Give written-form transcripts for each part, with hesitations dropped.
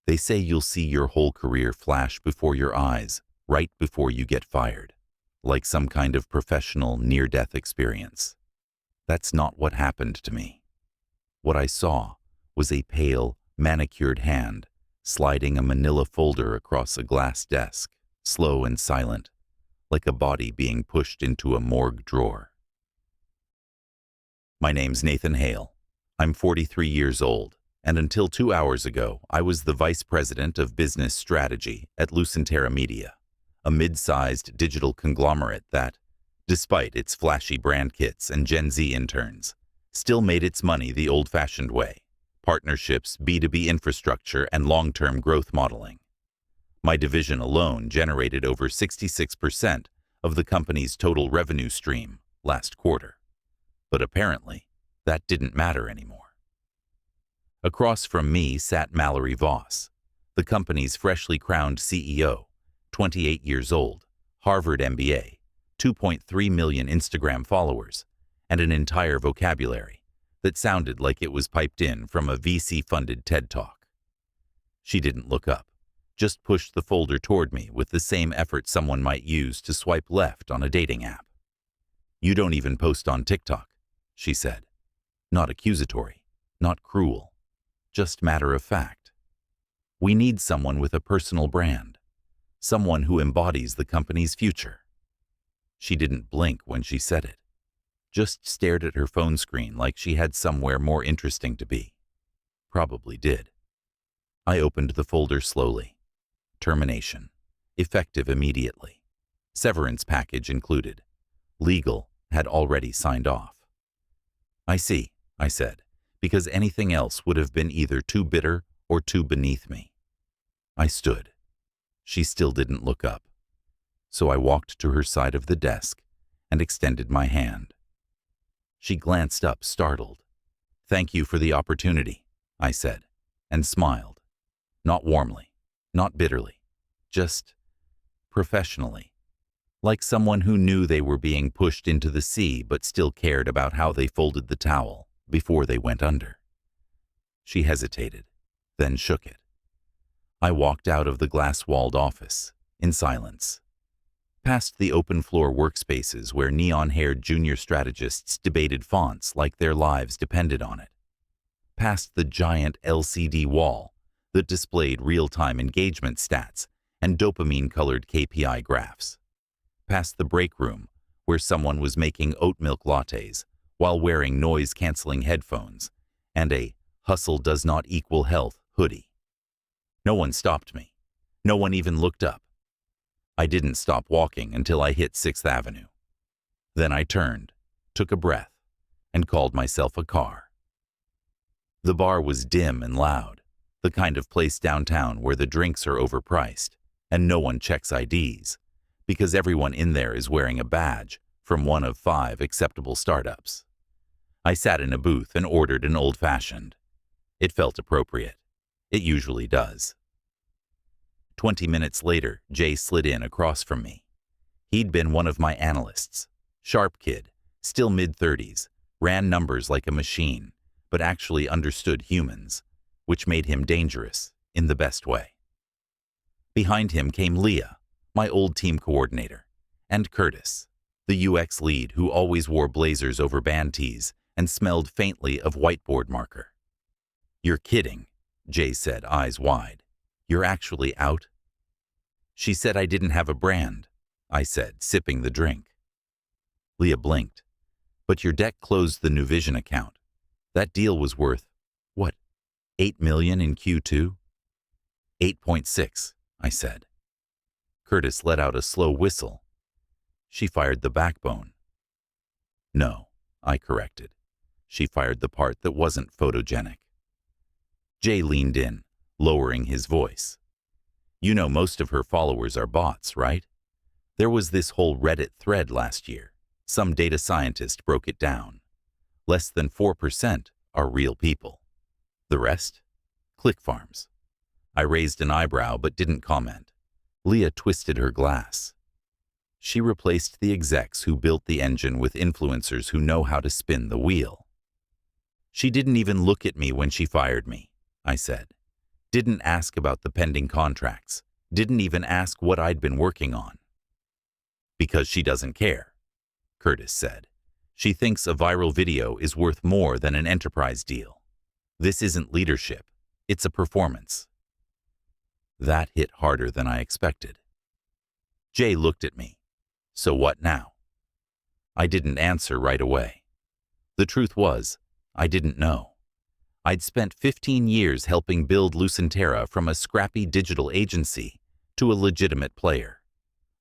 They say you'll see your whole career flash before your eyes, right before you get fired, like some kind of professional near-death experience. That's not what happened to me. What I saw was a pale, manicured hand sliding a manila folder across a glass desk, slow and silent, like a body being pushed into a morgue drawer. My name's Nathan Hale. I'm 43 years old, and until 2 hours ago, I was the Vice President of Business Strategy at Lucentera Media, a mid-sized digital conglomerate that, despite its flashy brand kits and Gen Z interns, still made its money the old-fashioned way: partnerships, B2B infrastructure, and long-term growth modeling. My division alone generated over 66% of the company's total revenue stream last quarter. But apparently, that didn't matter anymore. Across from me sat Mallory Voss, the company's freshly crowned CEO, 28 years old, Harvard MBA, 2.3 million Instagram followers, and an entire vocabulary that sounded like it was piped in from a VC-funded TED Talk. She didn't look up, just pushed the folder toward me with the same effort someone might use to swipe left on a dating app. "You don't even post on TikTok," she said. Not accusatory, not cruel, just matter of fact. "We need someone with a personal brand, someone who embodies the company's future." She didn't blink when she said it, just stared at her phone screen like she had somewhere more interesting to be. Probably did. I opened the folder slowly. Termination. Effective immediately. Severance package included. Legal had already signed off. "I see," I said, because anything else would have been either too bitter or too beneath me. I stood. She still didn't look up. So I walked to her side of the desk and extended my hand. She glanced up, startled. "Thank you for the opportunity," I said, and smiled. Not warmly, not bitterly, just professionally, like someone who knew they were being pushed into the sea but still cared about how they folded the towel before they went under. She hesitated, then shook it. I walked out of the glass-walled office, in silence, past the open-floor workspaces where neon-haired junior strategists debated fonts like their lives depended on it, past the giant LCD wall that displayed real-time engagement stats and dopamine-colored KPI graphs, past the break room where someone was making oat milk lattes while wearing noise-canceling headphones and a "hustle does not equal health" hoodie. No one stopped me. No one even looked up. I didn't stop walking until I hit 6th Avenue. Then I turned, took a breath, and called myself a car. The bar was dim and loud, the kind of place downtown where the drinks are overpriced and no one checks IDs, because everyone in there is wearing a badge from one of 5 acceptable startups. I sat in a booth and ordered an old-fashioned. It felt appropriate. It usually does. 20 minutes later, Jay slid in across from me. He'd been one of my analysts. Sharp kid, still mid-30s, ran numbers like a machine, but actually understood humans, which made him dangerous in the best way. Behind him came Leah, my old team coordinator, and Curtis, the UX lead who always wore blazers over band tees and smelled faintly of whiteboard marker. "You're kidding," Jay said, eyes wide. "You're actually out?" "She said I didn't have a brand," I said, sipping the drink. Leah blinked. "But your deck closed the New Vision account. That deal was worth, what, 8 million in Q2? 8.6, I said. Curtis let out a slow whistle. "She fired the backbone." "No," I corrected. "She fired the part that wasn't photogenic." Jay leaned in, lowering his voice. "You know most of her followers are bots, right? There was this whole Reddit thread last year. Some data scientist broke it down. Less than 4% are real people. The rest? Click farms." I raised an eyebrow but didn't comment. Leah twisted her glass. "She replaced the execs who built the engine with influencers who know how to spin the wheel." "She didn't even look at me when she fired me," I said. Didn't ask about the pending contracts. Didn't even ask what I'd been working on. Because she doesn't care, Curtis said. She thinks a viral video is worth more than an enterprise deal. This isn't leadership. It's a performance. That hit harder than I expected. Jay looked at me. So what now? I didn't answer right away. The truth was, I didn't know. I'd spent 15 years helping build Lucentera from a scrappy digital agency to a legitimate player.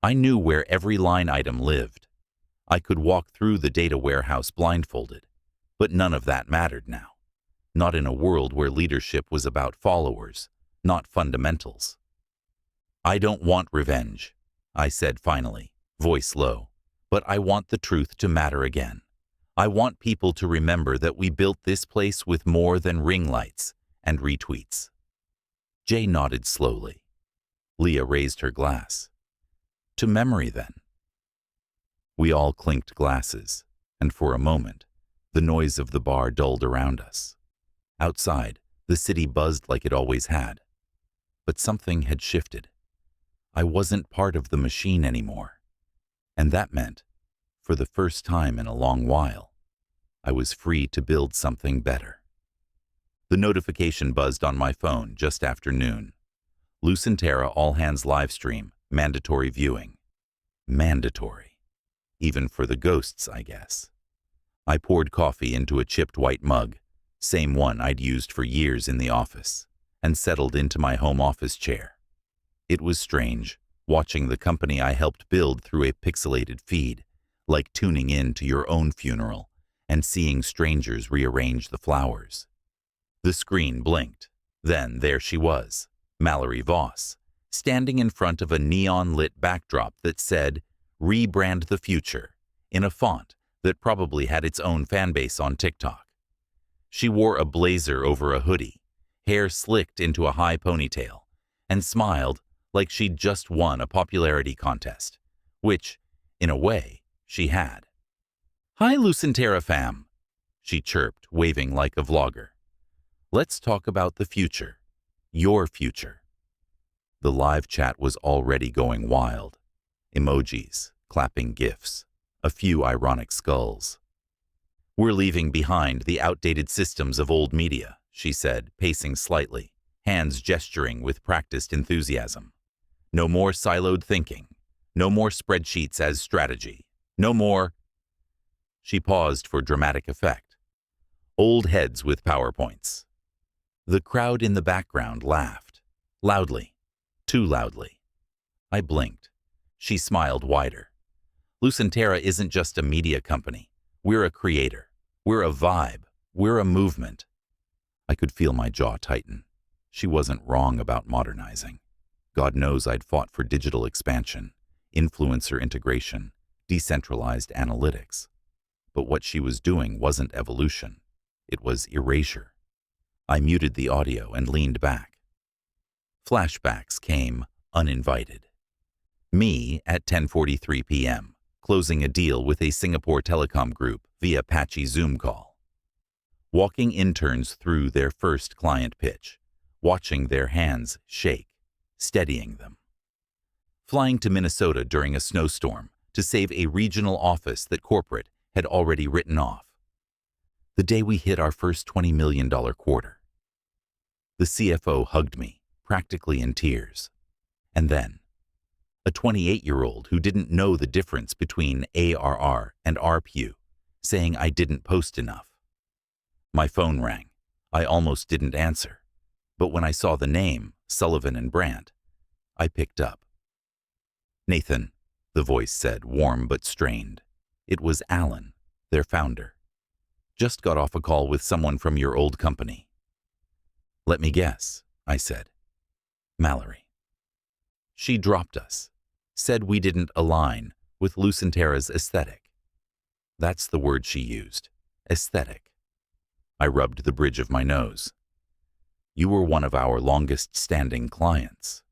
I knew where every line item lived. I could walk through the data warehouse blindfolded, but none of that mattered now. Not in a world where leadership was about followers, not fundamentals. I don't want revenge, I said finally, voice low, but I want the truth to matter again. I want people to remember that we built this place with more than ring lights and retweets. Jay nodded slowly. Leah raised her glass. To memory, then. We all clinked glasses, and for a moment, the noise of the bar dulled around us. Outside, the city buzzed like it always had. But something had shifted. I wasn't part of the machine anymore. And that meant, for the first time in a long while, I was free to build something better. The notification buzzed on my phone just after noon. Lucentera all-hands livestream, mandatory viewing. Mandatory. Even for the ghosts, I guess. I poured coffee into a chipped white mug, same one I'd used for years in the office, and settled into my home office chair. It was strange, watching the company I helped build through a pixelated feed, like tuning in to your own funeral and seeing strangers rearrange the flowers. The screen blinked. Then there she was, Mallory Voss, standing in front of a neon-lit backdrop that said, "Rebrand the future," in a font that probably had its own fanbase on TikTok. She wore a blazer over a hoodie, hair slicked into a high ponytail, and smiled like she'd just won a popularity contest, which, in a way, she had. "Hi, Lucentera fam," she chirped, waving like a vlogger. "Let's talk about the future. Your future." The live chat was already going wild. Emojis, clapping gifs, a few ironic skulls. "We're leaving behind the outdated systems of old media," she said, pacing slightly, hands gesturing with practiced enthusiasm. "No more siloed thinking. No more spreadsheets as strategy. No more—" She paused for dramatic effect. "Old heads with PowerPoints." The crowd in the background laughed. Loudly. Too loudly. I blinked. She smiled wider. "Lucentera isn't just a media company. We're a creator. We're a vibe. We're a movement." I could feel my jaw tighten. She wasn't wrong about modernizing. God knows I'd fought for digital expansion, influencer integration, decentralized analytics. But what she was doing wasn't evolution. It was erasure. I muted the audio and leaned back. Flashbacks came uninvited. Me at 10:43 p.m., closing a deal with a Singapore telecom group via patchy Zoom call. Walking interns through their first client pitch, watching their hands shake, steadying them. Flying to Minnesota during a snowstorm to save a regional office that corporate had already written off. The day we hit our first $20 million quarter. The CFO hugged me, practically in tears. And then, a 28-year-old who didn't know the difference between ARR and RPU, saying I didn't post enough. My phone rang. I almost didn't answer. But when I saw the name, Sullivan and Brandt, I picked up. "Nathan," the voice said, warm but strained. It was Alan, their founder. "Just got off a call with someone from your old company." "Let me guess," I said. "Mallory." She dropped us, said we didn't align with Lucentera's aesthetic. That's the word she used, aesthetic. I rubbed the bridge of my nose. "You were one of our longest-standing clients."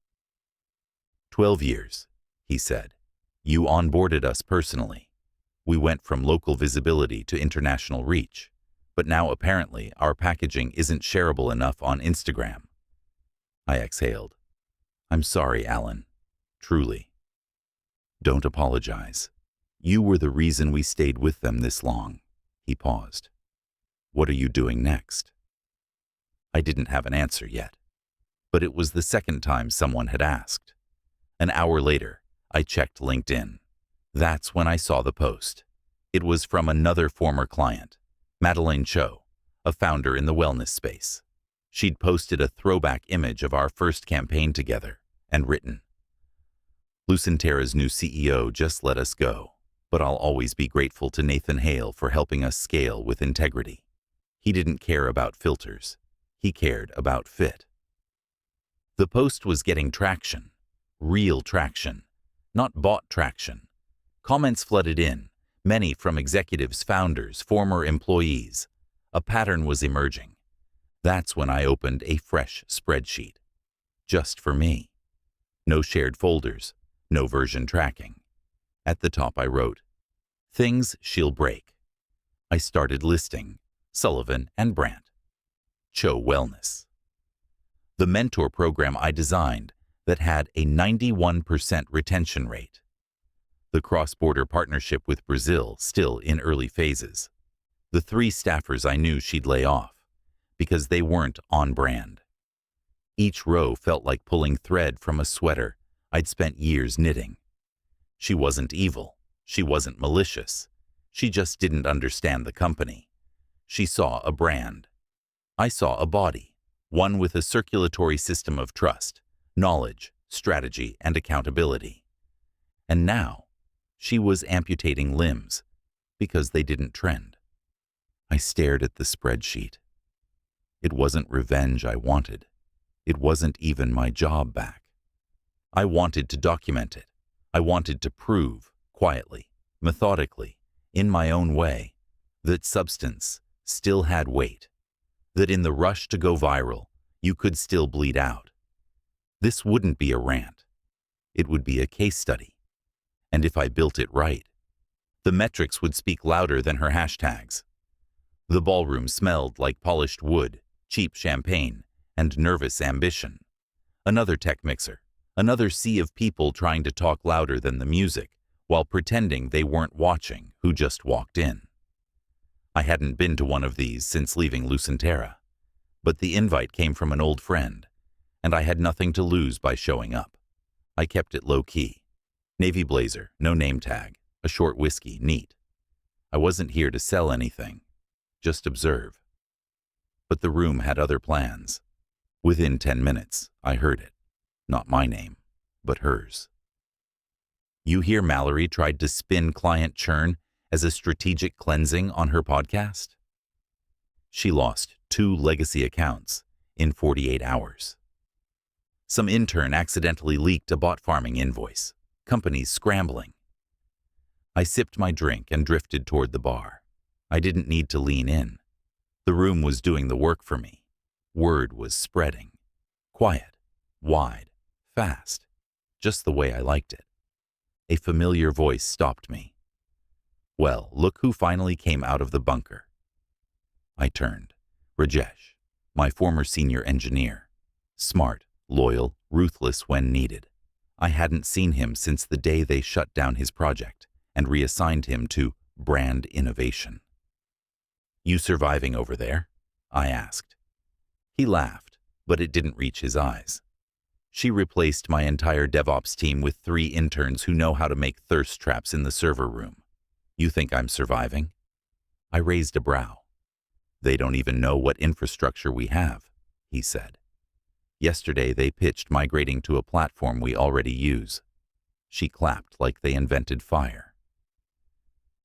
12 years, he said. "You onboarded us personally. We went from local visibility to international reach, but now apparently our packaging isn't shareable enough on Instagram." I exhaled. I'm sorry, Alan. Truly. Don't apologize. You were the reason we stayed with them this long. He paused. What are you doing next? I didn't have an answer yet, but it was the second time someone had asked. An hour later, I checked LinkedIn. That's when I saw the post. It was from another former client, Madeleine Cho, a founder in the wellness space. She'd posted a throwback image of our first campaign together and written, Lucentera's new CEO just let us go, but I'll always be grateful to Nathan Hale for helping us scale with integrity. He didn't care about filters. He cared about fit. The post was getting traction, real traction, not bot traction. Comments flooded in, many from executives, founders, former employees. A pattern was emerging. That's when I opened a fresh spreadsheet. Just for me. No shared folders, no version tracking. At the top I wrote, Things she'll break. I started listing Sullivan and Brandt. Cho Wellness. The mentor program I designed that had a 91% retention rate. The cross-border partnership with Brazil still in early phases. The 3 staffers I knew she'd lay off because they weren't on brand. Each row felt like pulling thread from a sweater I'd spent years knitting. She wasn't evil. She wasn't malicious. She just didn't understand the company. She saw a brand. I saw a body, one with a circulatory system of trust, knowledge, strategy, and accountability. And now, she was amputating limbs because they didn't trend. I stared at the spreadsheet. It wasn't revenge I wanted. It wasn't even my job back. I wanted to document it. I wanted to prove, quietly, methodically, in my own way, that substance still had weight, that in the rush to go viral, you could still bleed out. This wouldn't be a rant. It would be a case study. And if I built it right, the metrics would speak louder than her hashtags. The ballroom smelled like polished wood, cheap champagne, and nervous ambition. Another tech mixer, another sea of people trying to talk louder than the music, while pretending they weren't watching who just walked in. I hadn't been to one of these since leaving Lucentera, but the invite came from an old friend, and I had nothing to lose by showing up. I kept it low-key. Navy blazer, no name tag, a short whiskey, neat. I wasn't here to sell anything, just observe. But the room had other plans. Within 10 minutes, I heard it. Not my name, but hers. You hear Mallory tried to spin client churn as a strategic cleansing on her podcast? She lost 2 legacy accounts in 48 hours. Some intern accidentally leaked a bot farming invoice. Companies scrambling. I sipped my drink and drifted toward the bar. I didn't need to lean in. The room was doing the work for me. Word was spreading. Quiet, wide, fast, just the way I liked it. A familiar voice stopped me. Well, look who finally came out of the bunker. I turned. Rajesh, my former senior engineer. Smart, loyal, ruthless when needed. I hadn't seen him since the day they shut down his project and reassigned him to brand innovation. You surviving over there? I asked. He laughed, but it didn't reach his eyes. She replaced my entire DevOps team with 3 interns who know how to make thirst traps in the server room. You think I'm surviving? I raised a brow. They don't even know what infrastructure we have, he said. Yesterday they pitched migrating to a platform we already use. She clapped like they invented fire.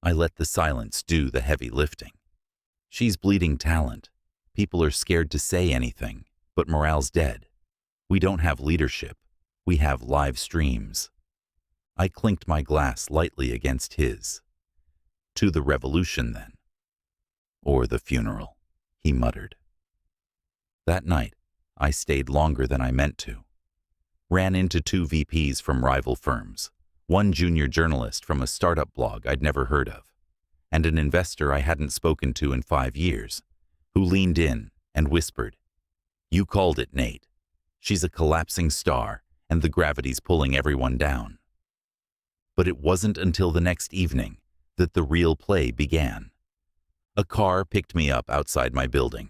I let the silence do the heavy lifting. She's bleeding talent. People are scared to say anything, but morale's dead. We don't have leadership. We have live streams. I clinked my glass lightly against his. To the revolution, then. Or the funeral, he muttered. That night, I stayed longer than I meant to. Ran into 2 VPs from rival firms, one junior journalist from a startup blog I'd never heard of, and an investor I hadn't spoken to in 5 years, who leaned in and whispered, "You called it, Nate. She's a collapsing star, and the gravity's pulling everyone down. But it wasn't until the next evening that the real play began. A car picked me up outside my building.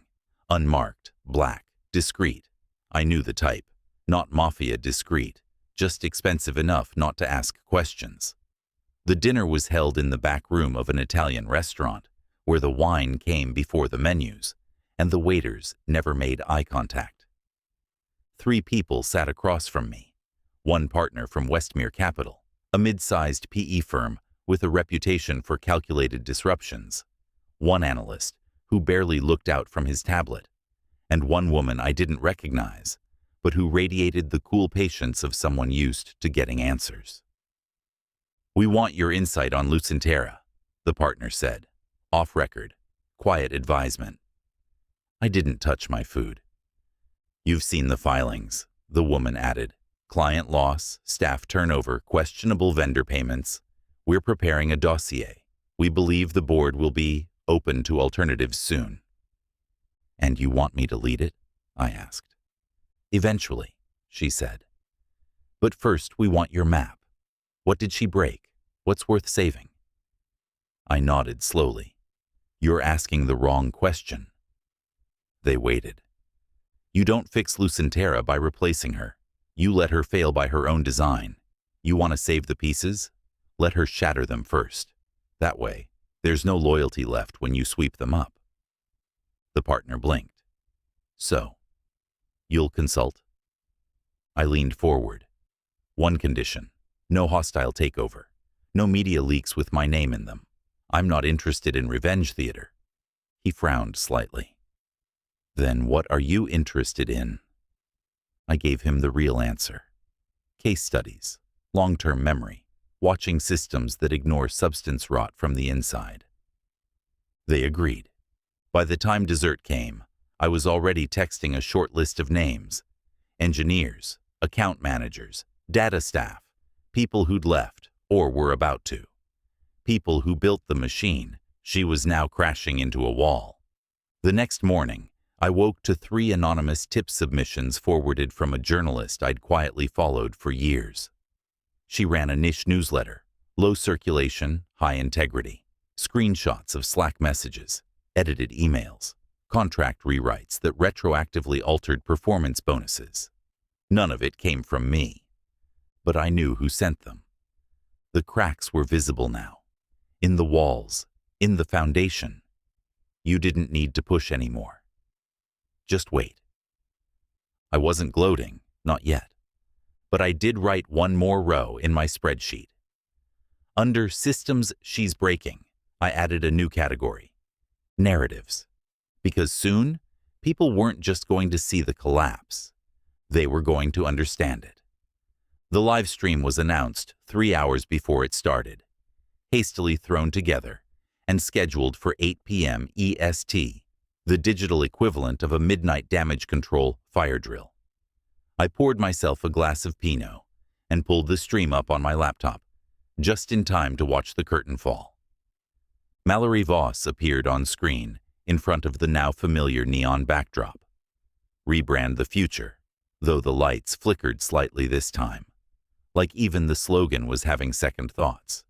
Unmarked, black, discreet. I knew the type. Not mafia discreet, just expensive enough not to ask questions. The dinner was held in the back room of an Italian restaurant, where the wine came before the menus, and the waiters never made eye contact. 3 people sat across from me. One partner from Westmere Capital, a mid-sized PE firm with a reputation for calculated disruptions. One analyst, who barely looked out from his tablet. And one woman I didn't recognize, but who radiated the cool patience of someone used to getting answers. "We want your insight on Lucentera," the partner said. Off record, quiet advisement. I didn't touch my food. "You've seen the filings," the woman added. "Client loss, staff turnover, questionable vendor payments. We're preparing a dossier. We believe the board will be open to alternatives soon." "And you want me to lead it?" I asked. "Eventually," she said. "But first we want your map. What did she break? What's worth saving?" I nodded slowly. "You're asking the wrong question." They waited. "You don't fix Lucentera by replacing her. You let her fail by her own design. You want to save the pieces? Let her shatter them first. That way, there's no loyalty left when you sweep them up." The partner blinked. "So, you'll consult?" I leaned forward. "One condition. No hostile takeover. No media leaks with my name in them. I'm not interested in revenge theater." He frowned slightly. "Then what are you interested in?" I gave him the real answer. Case studies, long-term memory, watching systems that ignore substance rot from the inside. They agreed. By the time dessert came, I was already texting a short list of names. Engineers, account managers, data staff, people who'd left or were about to. People who built the machine she was now crashing into a wall. The next morning, I woke to 3 anonymous tip submissions forwarded from a journalist I'd quietly followed for years. She ran a niche newsletter, low circulation, high integrity, screenshots of Slack messages, edited emails, contract rewrites that retroactively altered performance bonuses. None of it came from me, but I knew who sent them. The cracks were visible now, in the walls, in the foundation. You didn't need to push anymore. Just wait. I wasn't gloating, not yet, but I did write one more row in my spreadsheet. Under Systems She's Breaking, I added a new category, narratives, because soon people weren't just going to see the collapse, they were going to understand it. The live stream was announced 3 hours before it started, hastily thrown together and scheduled for 8 p.m. EST, the digital equivalent of a midnight damage control fire drill. I poured myself a glass of Pinot and pulled the stream up on my laptop, just in time to watch the curtain fall. Mallory Voss appeared on screen in front of the now familiar neon backdrop. Rebrand the future, though the lights flickered slightly this time, like even the slogan was having second thoughts.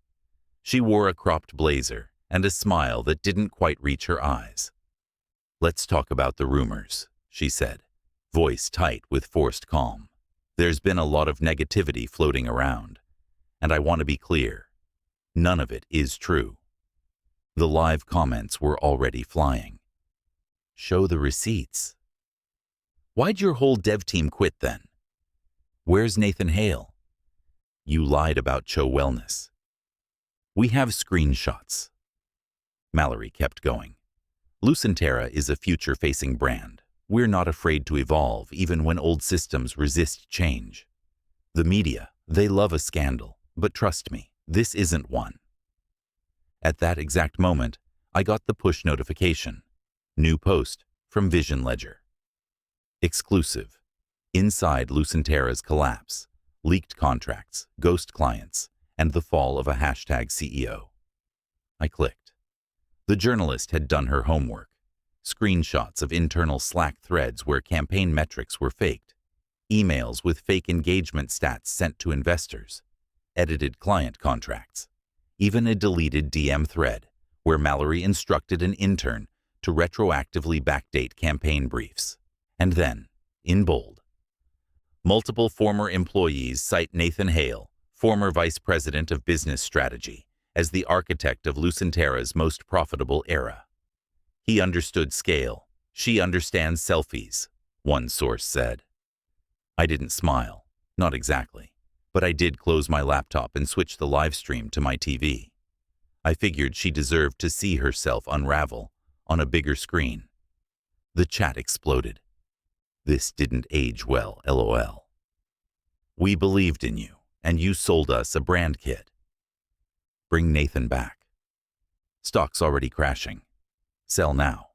She wore a cropped blazer and a smile that didn't quite reach her eyes. "Let's talk about the rumors," she said, voice tight with forced calm. "There's been a lot of negativity floating around, and I want to be clear. None of it is true." The live comments were already flying. "Show the receipts." "Why'd your whole dev team quit then?" "Where's Nathan Hale?" "You lied about Cho Wellness." "We have screenshots." Mallory kept going. "Lucentera is a future-facing brand. We're not afraid to evolve even when old systems resist change. The media, they love a scandal, but trust me, this isn't one." At that exact moment, I got the push notification. New post from Vision Ledger. Exclusive. Inside Lucentera's collapse, leaked contracts, ghost clients, and the fall of a hashtag CEO. I clicked. The journalist had done her homework. Screenshots of internal Slack threads where campaign metrics were faked. emails with fake engagement stats sent to investors, edited client contracts, even a deleted DM thread where Mallory instructed an intern to retroactively backdate campaign briefs. And then, in bold, multiple former employees cite Nathan Hale, former vice president of business strategy, as the architect of Lucentera's most profitable era. He understood scale. She understands selfies, one source said. I didn't smile, not exactly, but I did close my laptop and switch the live stream to my TV. I figured she deserved to see herself unravel on a bigger screen. The chat exploded. This didn't age well, LOL. We believed in you, and you sold us a brand kit. Bring Nathan back. Stock's already crashing. Sell now.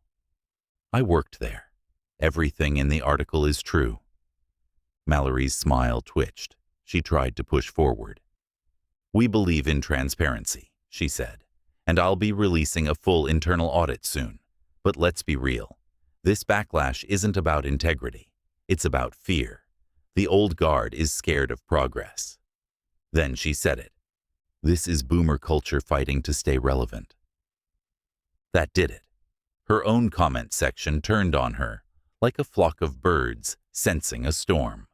I worked there. Everything in the article is true. Mallory's smile twitched. She tried to push forward. We believe in transparency, she said, and I'll be releasing a full internal audit soon. But let's be real. This backlash isn't about integrity. It's about fear. The old guard is scared of progress. Then she said it. This is boomer culture fighting to stay relevant. That did it. Her own comment section turned on her, like a flock of birds sensing a storm.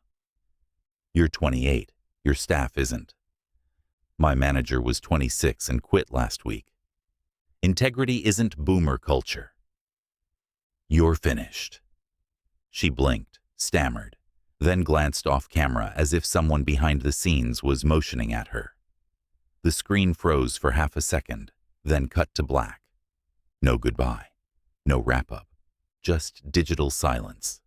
You're 28. Your staff isn't. My manager was 26 and quit last week. Integrity isn't boomer culture. You're finished. She blinked, stammered, then glanced off camera as if someone behind the scenes was motioning at her. The screen froze for half a second, then cut to black. No goodbye, no wrap-up, just digital silence.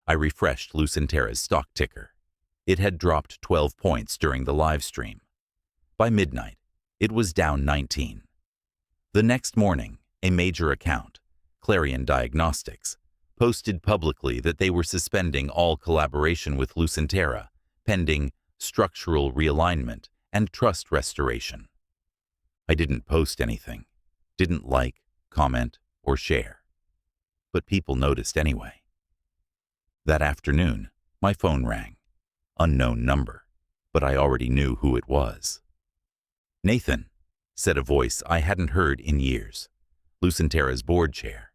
I refreshed Lucentera's stock ticker. It had dropped 12 points during the live stream. By midnight, it was down 19. The next morning, a major account, Clarion Diagnostics, posted publicly that they were suspending all collaboration with Lucentera, pending structural realignment and trust restoration. I didn't post anything, didn't like, comment, or share. But people noticed anyway. That afternoon, my phone rang. Unknown number, but I already knew who it was. Nathan, said a voice I hadn't heard in years. Lucentera's board chair.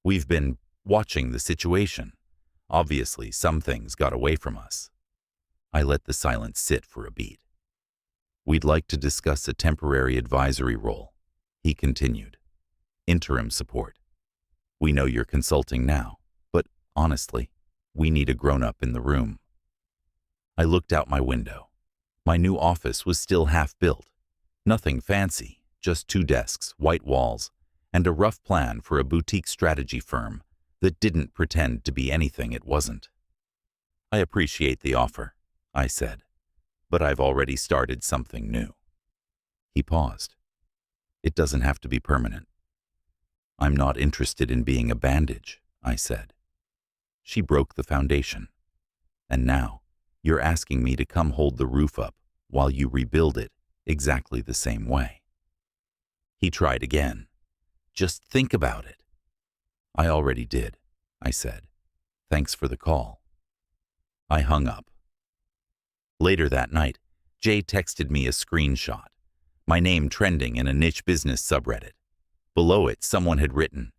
We've been watching the situation. Obviously, some things got away from us. I let the silence sit for a beat. We'd like to discuss a temporary advisory role, he continued. Interim support. We know you're consulting now, but honestly, we need a grown-up in the room. I looked out my window. My new office was still half built. Nothing fancy, just 2 desks, white walls, and a rough plan for a boutique strategy firm that didn't pretend to be anything it wasn't. I appreciate the offer, I said, but I've already started something new. He paused. It doesn't have to be permanent. I'm not interested in being a bandage, I said. She broke the foundation. And now, you're asking me to come hold the roof up while you rebuild it exactly the same way. He tried again. Just think about it. I already did, I said. Thanks for the call. I hung up. Later that night, Jay texted me a screenshot, my name trending in a niche business subreddit. Below it, someone had written,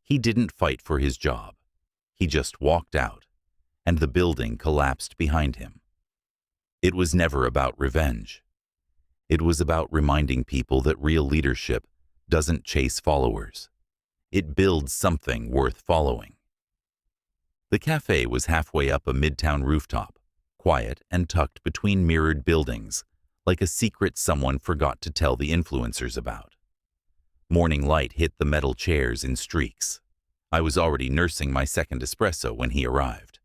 he didn't fight for his job. He just walked out, and the building collapsed behind him. It was never about revenge. It was about reminding people that real leadership doesn't chase followers. It builds something worth following. The cafe was halfway up a midtown rooftop, quiet and tucked between mirrored buildings, like a secret someone forgot to tell the influencers about. Morning light hit the metal chairs in streaks. I was already nursing my second espresso when he arrived.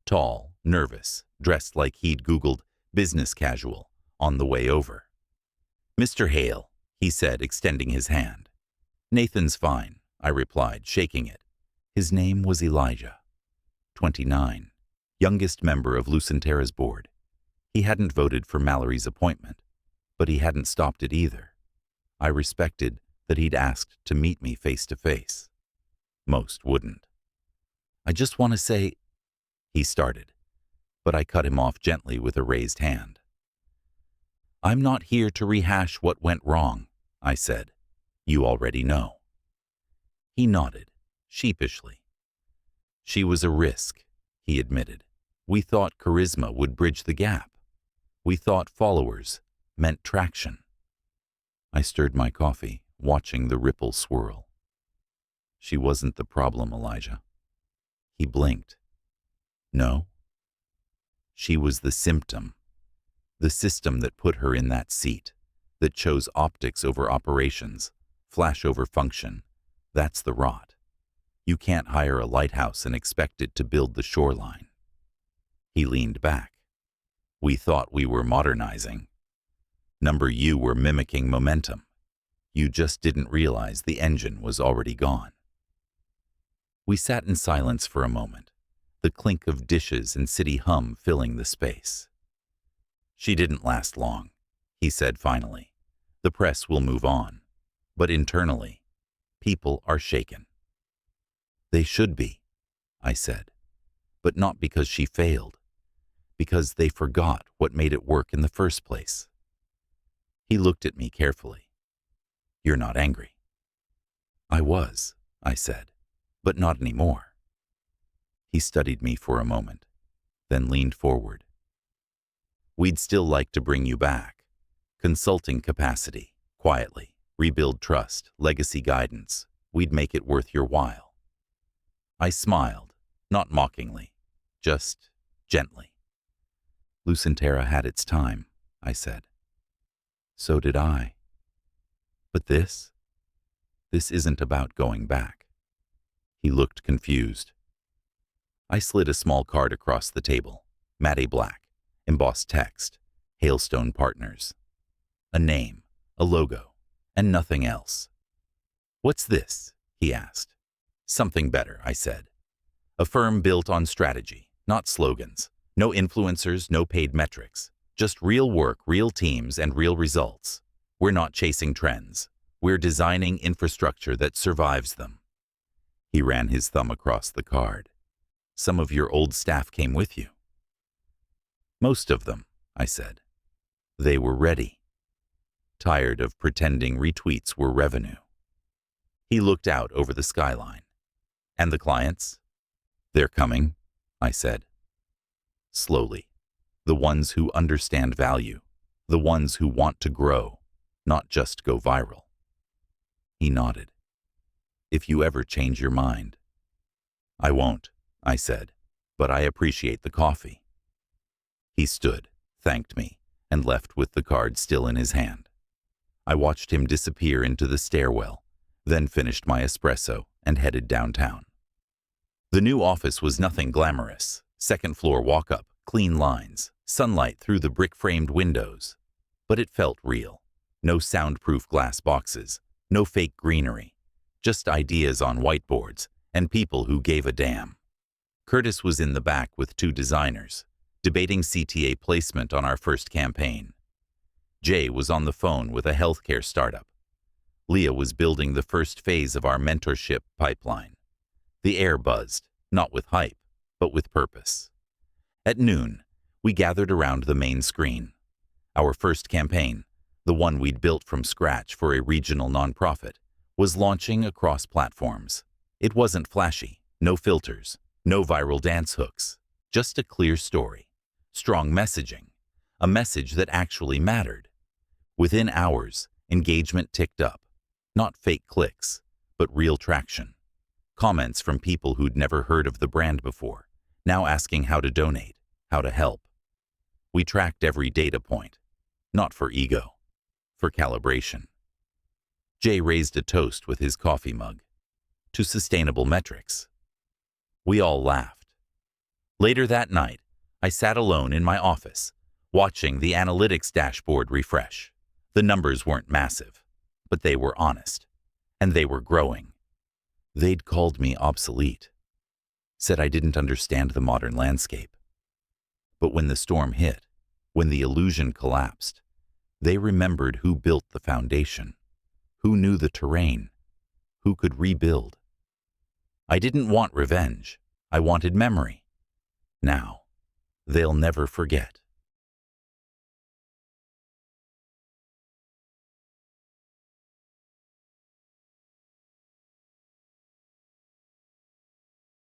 Tall, nervous, dressed like he'd Googled business casual on the way over. Mr. Hale, he said, extending his hand. Nathan's fine, I replied, shaking it. His name was Elijah, 29, youngest member of Lucentera's board. He hadn't voted for Mallory's appointment, but he hadn't stopped it either. I respected that he'd asked to meet me face to face. Most wouldn't. I just want to say, he started, but I cut him off gently with a raised hand. "I'm not here to rehash what went wrong," I said. "You already know." He nodded, sheepishly. "She was a risk," he admitted. "We thought charisma would bridge the gap. We thought followers meant traction." I stirred my coffee, watching the ripple swirl. "She wasn't the problem, Elijah." He blinked. "No?" "She was the symptom. The system that put her in that seat, that chose optics over operations, flash over function. That's the rot. You can't hire a lighthouse and expect it to build the shoreline." He leaned back. "We thought we were modernizing. You were mimicking momentum. You just didn't realize the engine was already gone." We sat in silence for a moment, the clink of dishes and city hum filling the space. "She didn't last long," he said finally. "The press will move on, but internally, people are shaken." "They should be," I said, "but not because she failed, because they forgot what made it work in the first place." He looked at me carefully. "You're not angry." "I was," I said, "but not anymore." He studied me for a moment, then leaned forward. "We'd still like to bring you back. Consulting capacity, quietly, rebuild trust, legacy guidance. We'd make it worth your while." I smiled, not mockingly, just gently. "Lucentera had its time," I said. "So did I. But this isn't about going back." He looked confused. I slid a small card across the table, matte black, embossed text, Hailstone Partners. A name, a logo, and nothing else. "What's this?" he asked. "Something better," I said. "A firm built on strategy, not slogans. No influencers, no paid metrics. Just real work, real teams, and real results. We're not chasing trends. We're designing infrastructure that survives them." He ran his thumb across the card. "Some of your old staff came with you." "Most of them," I said. "They were ready. Tired of pretending retweets were revenue." He looked out over the skyline. "And the clients?" "They're coming," I said. "Slowly. The ones who understand value. The ones who want to grow, not just go viral." He nodded. "If you ever change your mind." "I won't," I said, "but I appreciate the coffee." He stood, thanked me, and left with the card still in his hand. I watched him disappear into the stairwell, then finished my espresso and headed downtown. The new office was nothing glamorous. Second-floor walk-up, clean lines, sunlight through the brick-framed windows. But it felt real. No soundproof glass boxes, no fake greenery, just ideas on whiteboards and people who gave a damn. Curtis was in the back with 2 designers, debating CTA placement on our first campaign. Jay was on the phone with a healthcare startup. Leah was building the first phase of our mentorship pipeline. The air buzzed, not with hype, but with purpose. At noon, we gathered around the main screen. Our first campaign, the one we'd built from scratch for a regional nonprofit, was launching across platforms. It wasn't flashy, no filters, no viral dance hooks, just a clear story, strong messaging, a message that actually mattered. Within hours, engagement ticked up, not fake clicks, but real traction. Comments from people who'd never heard of the brand before, now asking how to donate, how to help. We tracked every data point, not for ego, for calibration. Jay raised a toast with his coffee mug. To sustainable metrics. We all laughed. Later that night, I sat alone in my office, watching the analytics dashboard refresh. The numbers weren't massive, but they were honest, and they were growing. They'd called me obsolete, said I didn't understand the modern landscape. But when the storm hit, when the illusion collapsed, they remembered who built the foundation, who knew the terrain, who could rebuild. I didn't want revenge. I wanted memory. Now, they'll never forget.